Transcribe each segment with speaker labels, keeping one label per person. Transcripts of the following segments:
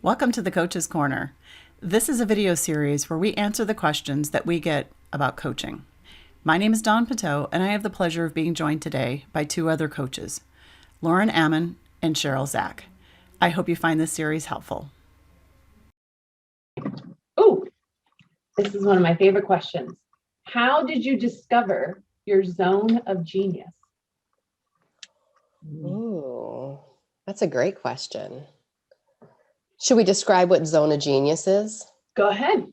Speaker 1: Welcome to the Coach's Corner. This is a video series where we answer the questions that we get about coaching. My name is Dawn Pateau, and I have the pleasure of being joined today by two other coaches, Lauren Ammon and Cheryl Zach. I hope you find this series helpful.
Speaker 2: Oh, this is one of my favorite questions. How did you discover your zone of genius?
Speaker 3: Ooh, that's a great question. Should we describe what Zone of Genius is?
Speaker 2: Go ahead.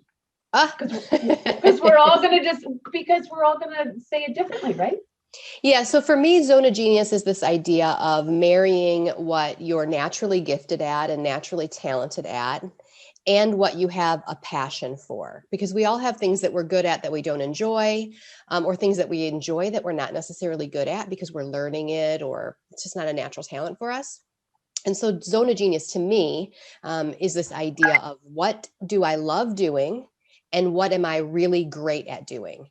Speaker 2: Because we're all gonna say it differently, right?
Speaker 3: Yeah, so for me, Zone of Genius is this idea of marrying what you're naturally gifted at and naturally talented at, and what you have a passion for. Because we all have things that we're good at that we don't enjoy, or things that we enjoy that we're not necessarily good at because we're learning it, or it's just not a natural talent for us. And so Zone of Genius to me is this idea of what do I love doing and what am I really great at doing?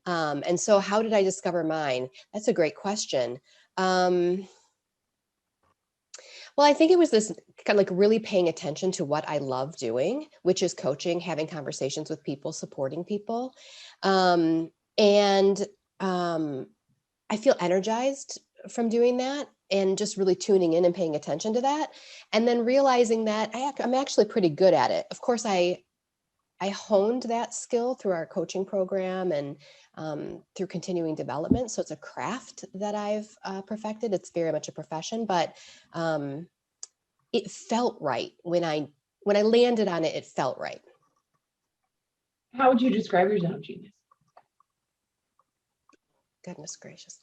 Speaker 3: And so how did I discover mine? That's a great question. Well, I think it was this kind of like really paying attention to what I love doing, which is coaching, having conversations with people, supporting people. And I feel energized from doing that and just really tuning in and paying attention to that. And then realizing that I'm actually pretty good at it. Of course, I honed that skill through our coaching program and through continuing development. So it's a craft that I've perfected. It's very much a profession, but it felt right when I landed on it. It felt right.
Speaker 2: How would you describe your zone of genius?
Speaker 3: Goodness gracious.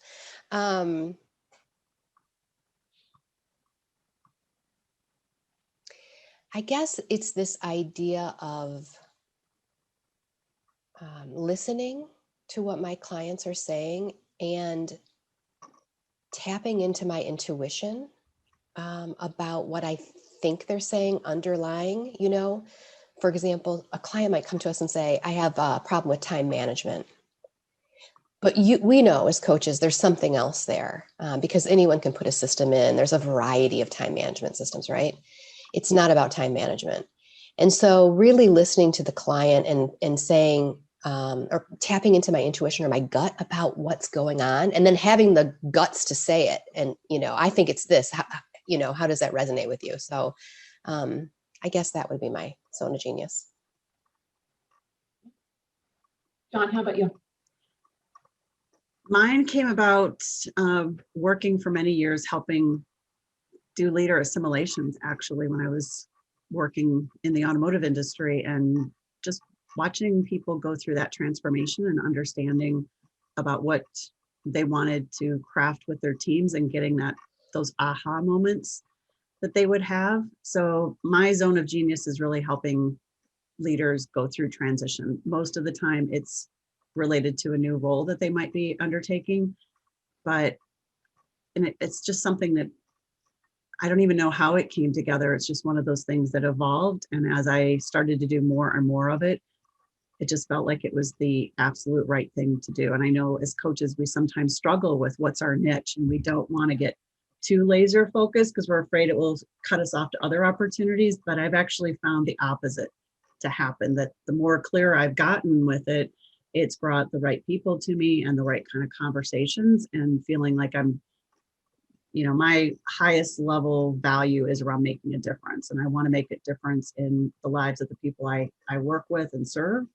Speaker 3: I guess it's this idea of listening to what my clients are saying and tapping into my intuition about what I think they're saying underlying, for example, a client might come to us and say, I have a problem with time management. But we know as coaches, there's something else there because anyone can put a system in. There's a variety of time management systems, right? It's not about time management. And so really listening to the client and saying, or tapping into my intuition or my gut about what's going on, and then having the guts to say it. And, I think it's this, how does that resonate with you? So I guess that would be my zone of genius.
Speaker 2: John, how about you?
Speaker 1: Mine came about working for many years helping do leader assimilations, actually, when I was working in the automotive industry, and just watching people go through that transformation and understanding about what they wanted to craft with their teams and getting those aha moments that they would have. So my zone of genius is really helping leaders go through transition. Most of the time it's related to a new role that they might be undertaking, but it's just something that I don't even know how it came together. It's just one of those things that evolved. And as I started to do more and more of it, it just felt like it was the absolute right thing to do. And I know as coaches, we sometimes struggle with what's our niche, and we don't want to get too laser focused because we're afraid it will cut us off to other opportunities. But I've actually found the opposite to happen, that the more clear I've gotten with it, it's brought the right people to me and the right kind of conversations, and feeling like my highest level value is around making a difference. And I want to make a difference in the lives of the people I work with and serve.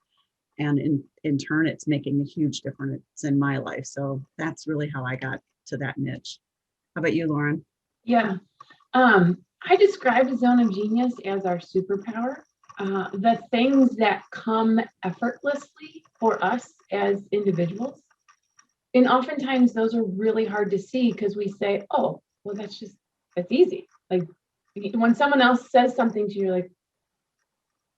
Speaker 1: And in turn, it's making a huge difference in my life. So that's really how I got to that niche. How about you, Lauren?
Speaker 2: Yeah. I describe a zone of genius as our superpower. The things that come effortlessly for us as individuals. And oftentimes those are really hard to see because we say, oh, well, that's easy. Like when someone else says something to you, you're like,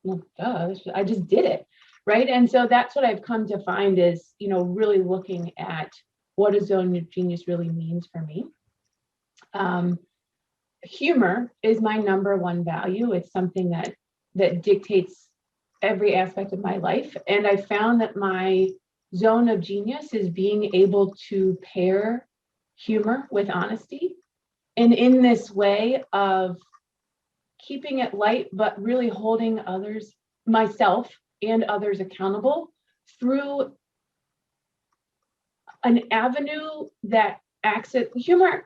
Speaker 2: well, duh, I just did it. Right. And so that's what I've come to find is, really looking at what a zone of genius really means for me. Humor is my number one value. It's something that dictates every aspect of my life. And I found that my zone of genius is being able to pair humor with honesty. And in this way of keeping it light, but really holding myself and others accountable through an avenue that humor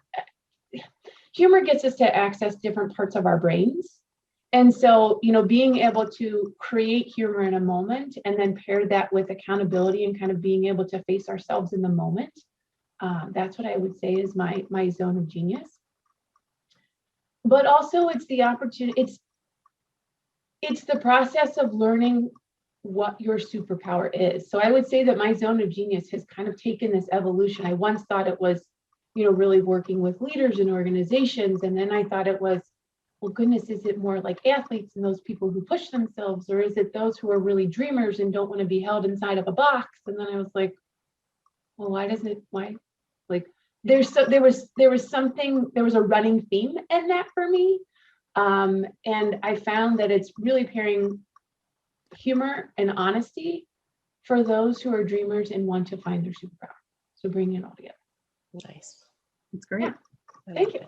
Speaker 2: gets us to access different parts of our brains. And so, being able to create humor in a moment and then pair that with accountability and kind of being able to face ourselves in the moment. That's what I would say is my zone of genius. But also it's the opportunity, it's the process of learning what your superpower is. So I would say that my zone of genius has kind of taken this evolution. I once thought it was, really working with leaders and organizations. And then I thought it was, well, goodness, is it more like athletes and those people who push themselves, or is it those who are really dreamers and don't want to be held inside of a box? And then I was like, well, why? Like, there was a running theme in that for me. And I found that it's really pairing humor and honesty for those who are dreamers and want to find their superpower. So bringing it all together.
Speaker 3: Nice.
Speaker 1: It's great.
Speaker 2: Yeah. Thank you.